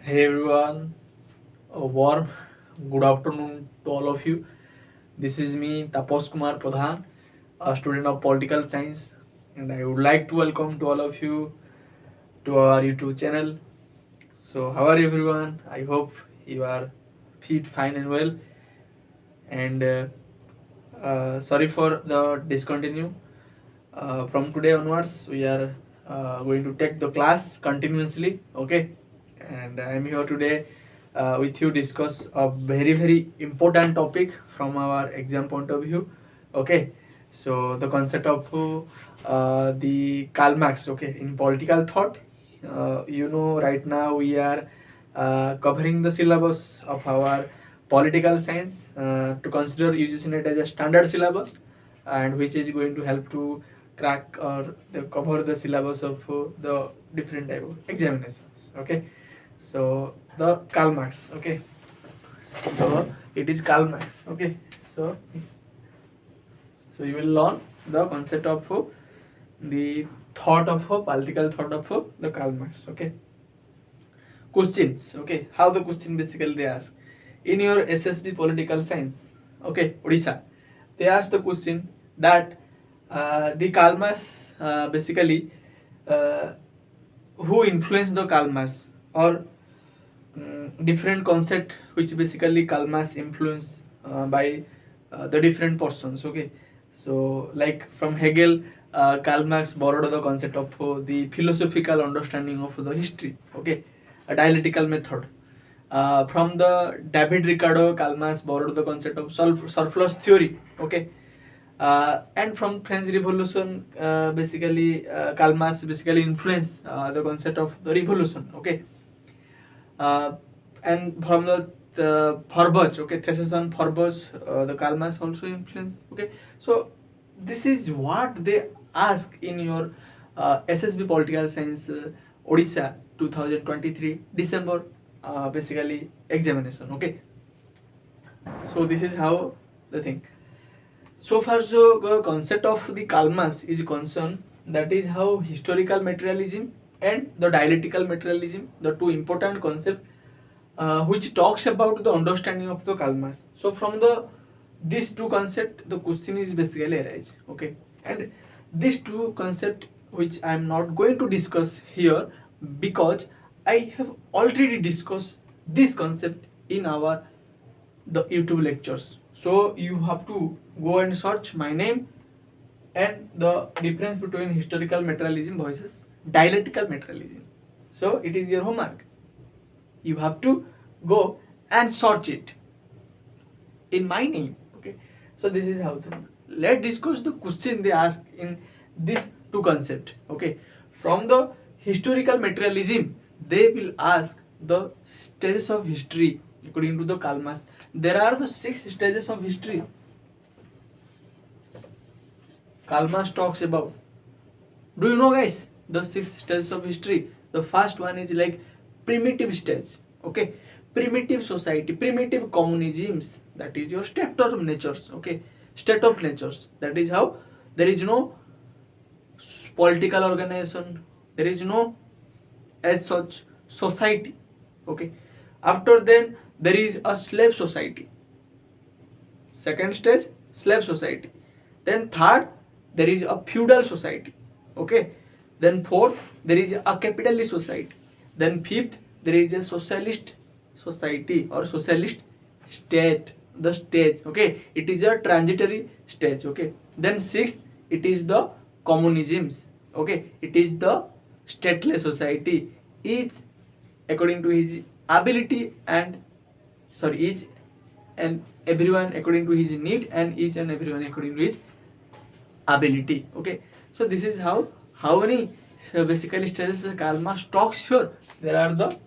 Hey everyone, a warm good afternoon to all of you. This is me, Tapash Pradhan, a student of political science, and I would like to welcome to all of you to our YouTube channel. So, how are everyone? I hope you are fit, fine, and well. And sorry for the discontinue. From today onwards, we are going to take the class continuously. Okay, and I am here today with you discuss a very important topic from our exam point of view. Okay, so the concept of the Karl Marx. Okay, in political thought, right now we are covering the syllabus of our political science to consider Ugc NET as a standard syllabus, and which is going to help to crack or cover the syllabus of the different type of examinations. Okay, so the Karl Marx. Okay, so it is Karl Marx. Okay, so you will learn the concept of the thought of political thought of the Karl Marx. Okay, questions. Okay, how the question basically they ask in your Ssb political science. Okay, Odisha, they ask the question that the Karl Marx basically uh, who influenced the Karl Marx, or different concept which basically Karl Marx influenced by the different persons. Okay, so like from Hegel, Karl Marx borrowed the concept of the philosophical understanding of the history. Okay, a dialectical method. From the David Ricardo, Karl Marx borrowed the concept of surplus theory. Okay, and from French Revolution, Karl Marx basically influenced the concept of the revolution. Okay, uh, and from the Forbes, okay, thesis on Forbes, the Karl Marx also influence. Okay, so this is what they ask in your SSB Political Science Odisha 2023 December basically examination. Okay, so this is how the thing. So far, so the concept of the Karl Marx is concerned. That is how historical materialism and the dialectical materialism, the two important concepts, which talks about the understanding of the Karl Marx. So from the these two concepts, the question is basically arise. Okay, and these two concepts, which I am not going to discuss here, because I have already discussed this concept in our the YouTube lectures. So you have to go and search my name and the difference between historical materialism versus dialectical materialism. So it is your homework. You have to go and search it in my name. Okay. So this is how the let's discuss the question they ask in this two concept. Okay. From the historical materialism, they will ask the stages of history according to the Karl Marx. There are the 6 stages of history Karl Marx talks about. Do you know, guys, the 6 stages of history? The first one is like primitive stage. Okay, primitive society, primitive communisms. That is your state of natures. Okay, state of natures. That is how there is no political organization. There is no as such society. Okay, after then there is a slave society. Second stage, slave society. Then third, there is a feudal society. Okay, then fourth, there is a capitalist society. Then fifth, there is a socialist society or socialist state, the stage. Okay, it is a transitory stage. Okay, then sixth, it is the communisms. Okay, it is the stateless society. Each according to his ability and each and everyone according to his need, and each and everyone according to his ability. Okay, so this is how many basically stages Karl Marx talks here. There are the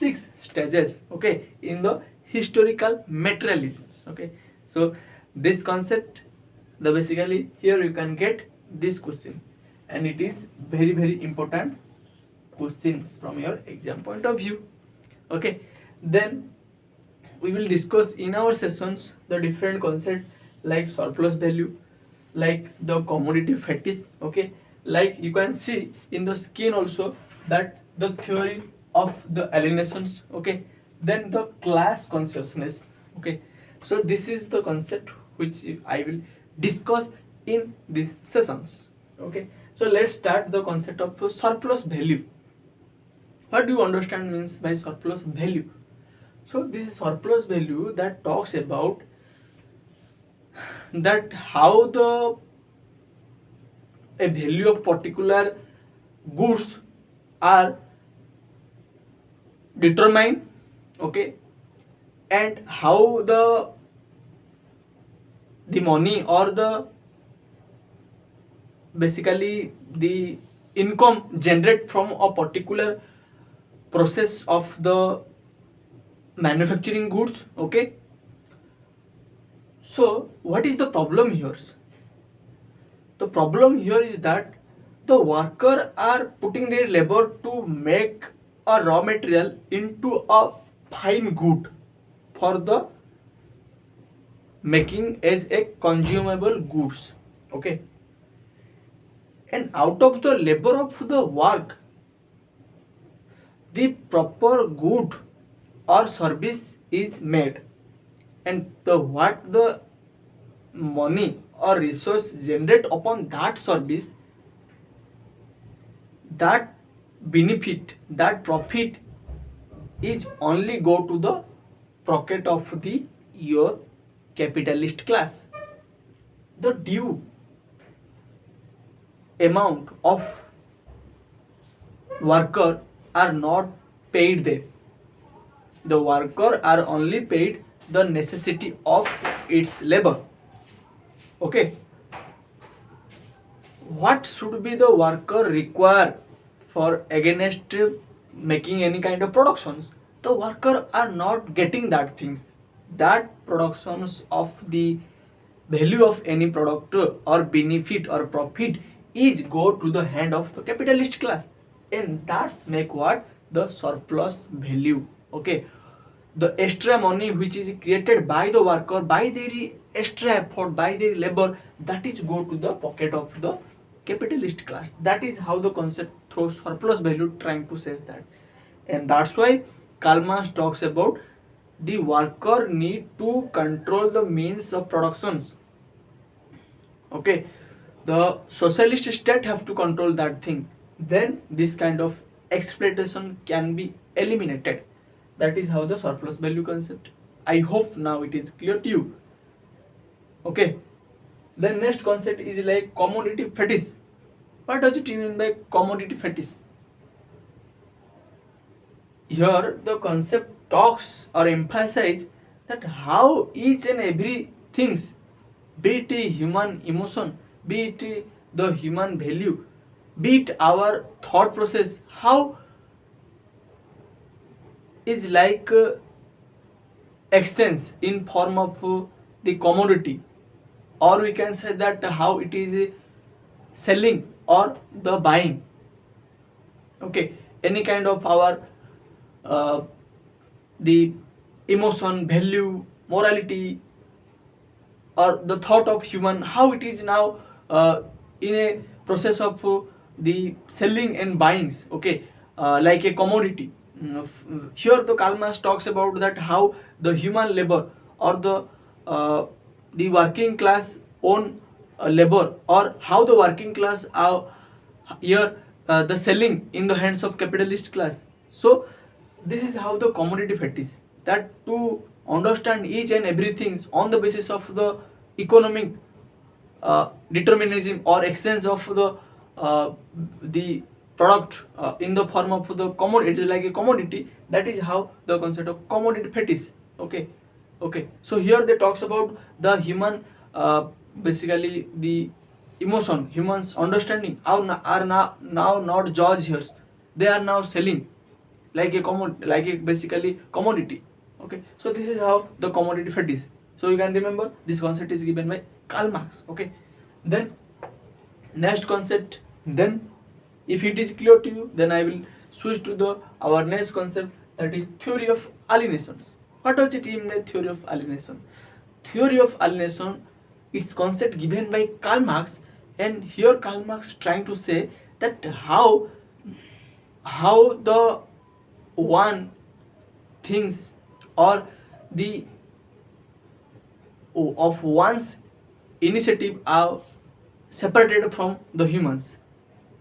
6 stages. Okay, in the historical materialism. Okay, so this concept, the basically here you can get this question, and it is very important questions from your exam point of view. Okay, then we will discuss in our sessions the different concepts like surplus value, like the commodity fetish. Okay, like you can see in the skin also that the theory of the alienations, okay. Then the class consciousness, okay. So this is the concept which I will discuss in these sessions, okay. So let's start the concept of surplus value. What do you understand means by surplus value? So this is surplus value that talks about that how the a value of particular goods are determined, okay, and how the money or the basically the income generate from a particular process of the manufacturing goods, okay. So what is the problem here? The problem here is that the worker are putting their labor to make a raw material into a fine good for the making as a consumable goods, okay. And out of the labor of the work, the proper good or service is made, and the what the money or resource generate upon that service, that benefit, that profit is only go to the pocket of the your capitalist class. The due amount of worker are not paid there. The worker are only paid the necessity of its labor, okay. What should be the worker require for against making any kind of productions? The worker are not getting that things, that productions of the value of any product or benefit or profit is go to the hand of the capitalist class, and that's make what the surplus value, okay. The extra money which is created by the worker by their extra effort by their labor, that is go to the pocket of the capitalist class. That is how the concept through surplus value trying to say that. And that's why Karl Marx talks about the worker need to control the means of productions, okay. The socialist state have to control that thing, then this kind of exploitation can be eliminated. That is how the surplus value concept. I hope now it is clear to you, okay. The next concept is like commodity fetish. What does it mean by commodity fetish? Here the concept talks or emphasizes that how each and every things, be it a human emotion, be it the human value, be it our thought process, how is like exchange in form of the commodity, or we can say that how it is selling or the buying, okay. Any kind of our the emotion, value, morality, or the thought of human, how it is now in a process of the selling and buyings, okay, like a commodity. Here the Karl Marx talks about that how the human labor or the working class own labor, or how the working class are here the selling in the hands of capitalist class. So this is how the commodity fetish, that to understand each and everything on the basis of the economic determinism or exchange of the product in the form of the commodity, it is like a commodity. That is how the concept of commodity fetish, okay. Okay, so here they talks about the human basically the emotion, humans understanding are now not judge here, they are now selling like a like a basically commodity, okay. So this is how the commodity fetish. So you can remember this concept is given by Karl Marx, okay. Then next concept, then if it is clear to you, then I will switch to the our next concept, that is theory of alienations. What does it mean by theory of alienation? Theory of alienation, its concept given by Karl Marx, and here Karl Marx trying to say that how the one things or the of one's initiative are separated from the humans.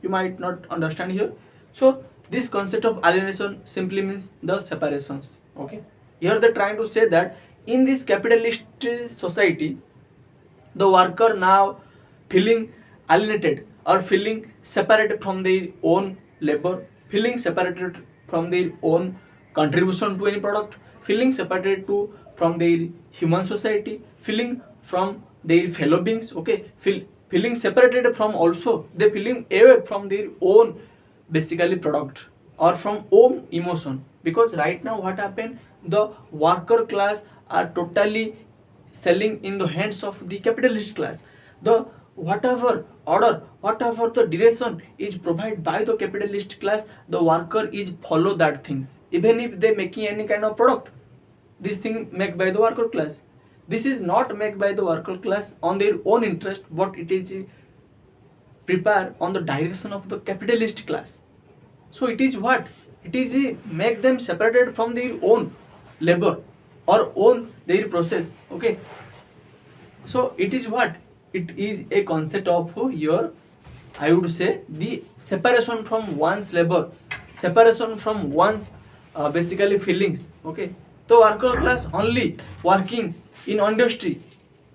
You might not understand here. So this concept of alienation simply means the separations. Okay, here they're trying to say that in this capitalist society, the worker now feeling alienated or feeling separated from their own labor, feeling separated from their own contribution to any product, feeling separated to from their human society, feeling from their fellow beings. Okay, feeling separated from also they feeling away from their own basically product or from own emotion, because right now what happened, the worker class are totally selling in the hands of the capitalist class. The whatever order, whatever the direction is provided by the capitalist class, the worker is follow that things. Even if they making any kind of product, this thing made by the worker class. This is not made by the worker class on their own interest, but it is prepare on the direction of the capitalist class. So it is what? It is make them separated from their own labor or own their process. Okay. So it is what? It is a concept of your, I would say, the separation from one's labor, separation from one's basically feelings. Okay. The worker class only working in industry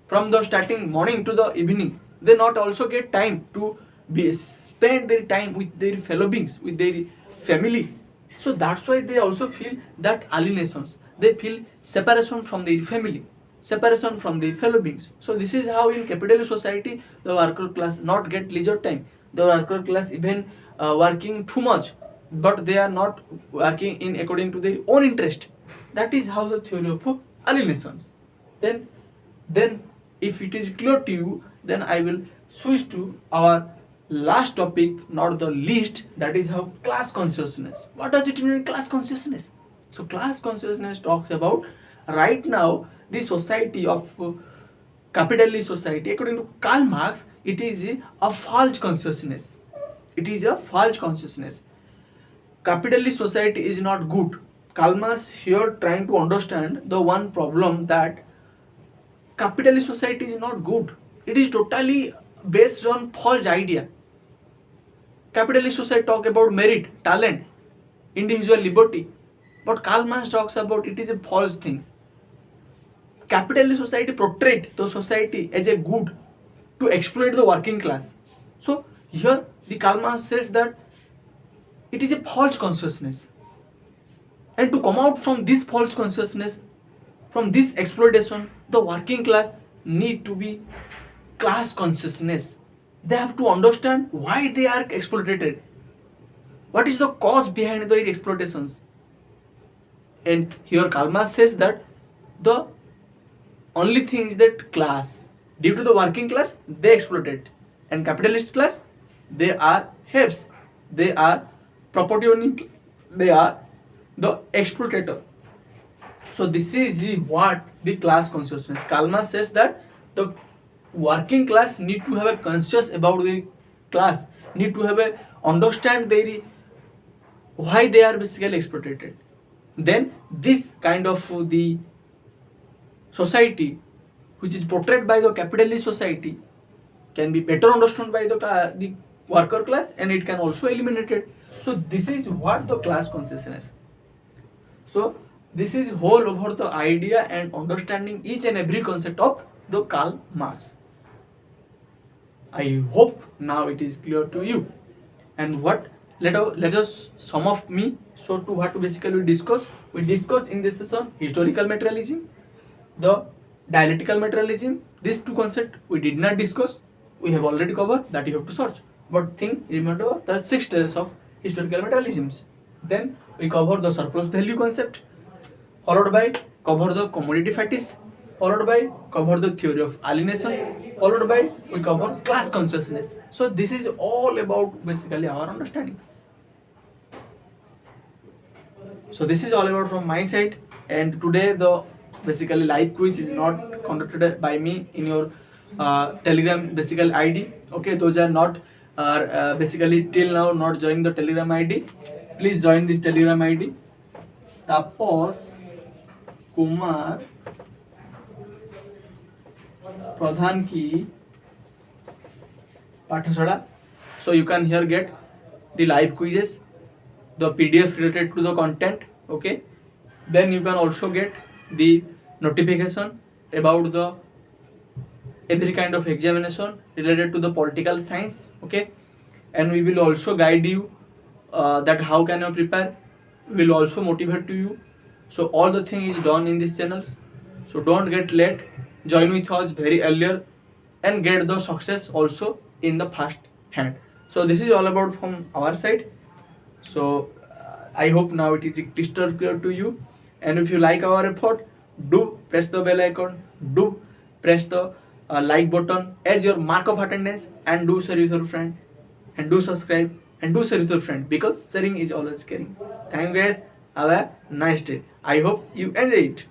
from the starting morning to the evening. They not also get time to be spend their time with their fellow beings, with their family. So that's why they also feel that alienations. They feel separation from their family, separation from their fellow beings. So this is how in capitalist society the worker class not get leisure time. The worker class even working too much, but they are not working in according to their own interest. That is how the theory of alienations. Then if it is clear to you, then I will switch to our last topic, not the least, that is how class consciousness. What does it mean, class consciousness? So class consciousness talks about right now the society of capitalist society. According to Karl Marx, it is a false consciousness. It is a false consciousness. Capitalist society is not good. Karl Marx here trying to understand the one problem that capitalist society is not good. It is totally based on false idea. Capitalist society talk about merit, talent, individual liberty, but Karl Marx talks about it is a false things. Capitalist society portrayed the society as a good to exploit the working class. So here the Karl Marx says that it is a false consciousness, and to come out from this false consciousness, from this exploitation, the working class need to be class consciousness. They have to understand why they are exploited, what is the cause behind their exploitations. And here Karl Marx says that the only thing is that class, due to the working class, they exploited, and capitalist class, they are helps, they are property owning class, they are the exploitator. So this is what the class consciousness. Karl Marx says that the working class need to have a conscious about their class, need to have a understand their why they are basically exploited. Then this kind of the society which is portrayed by the capitalist society can be better understood by the worker class, and it can also eliminate it. So this is what the class consciousness. So this is whole over the idea and understanding each and every concept of the Karl Marx. I hope now it is clear to you. And what let us sum up me. So to what basically we discuss in this session historical materialism, the dialectical materialism. These two concepts we did not discuss. We have already covered that, you have to search. But remember the 6 stages of historical materialisms. Then we cover the surplus value concept, followed by cover the commodity fetish, followed by cover the theory of alienation, followed by we cover class consciousness. So this is all about basically our understanding. So this is all about from my side, and today the basically live quiz is not conducted by me in your Telegram basically ID. Okay, those are not basically till now not joining the Telegram ID. Please join this Telegram ID. Tapash Kumar Pradhan ki Pathashala. So you can here get the live quizzes, the PDF related to the content. Okay, then you can also get the notification about the every kind of examination related to the political science. Okay, and we will also guide you that how can you prepare. We will also motivate to you. So all the thing is done in these channels. So don't get late. Join with us very earlier and get the success also in the first hand. So this is all about from our side. So I hope now it is crystal clear to you. And if you like our effort, do press the bell icon, do press the like button as your mark of attendance, and do share with your friend, and do subscribe, and do share with your friend, because sharing is always caring. Thank you guys. Have a nice day. I hope you enjoy it.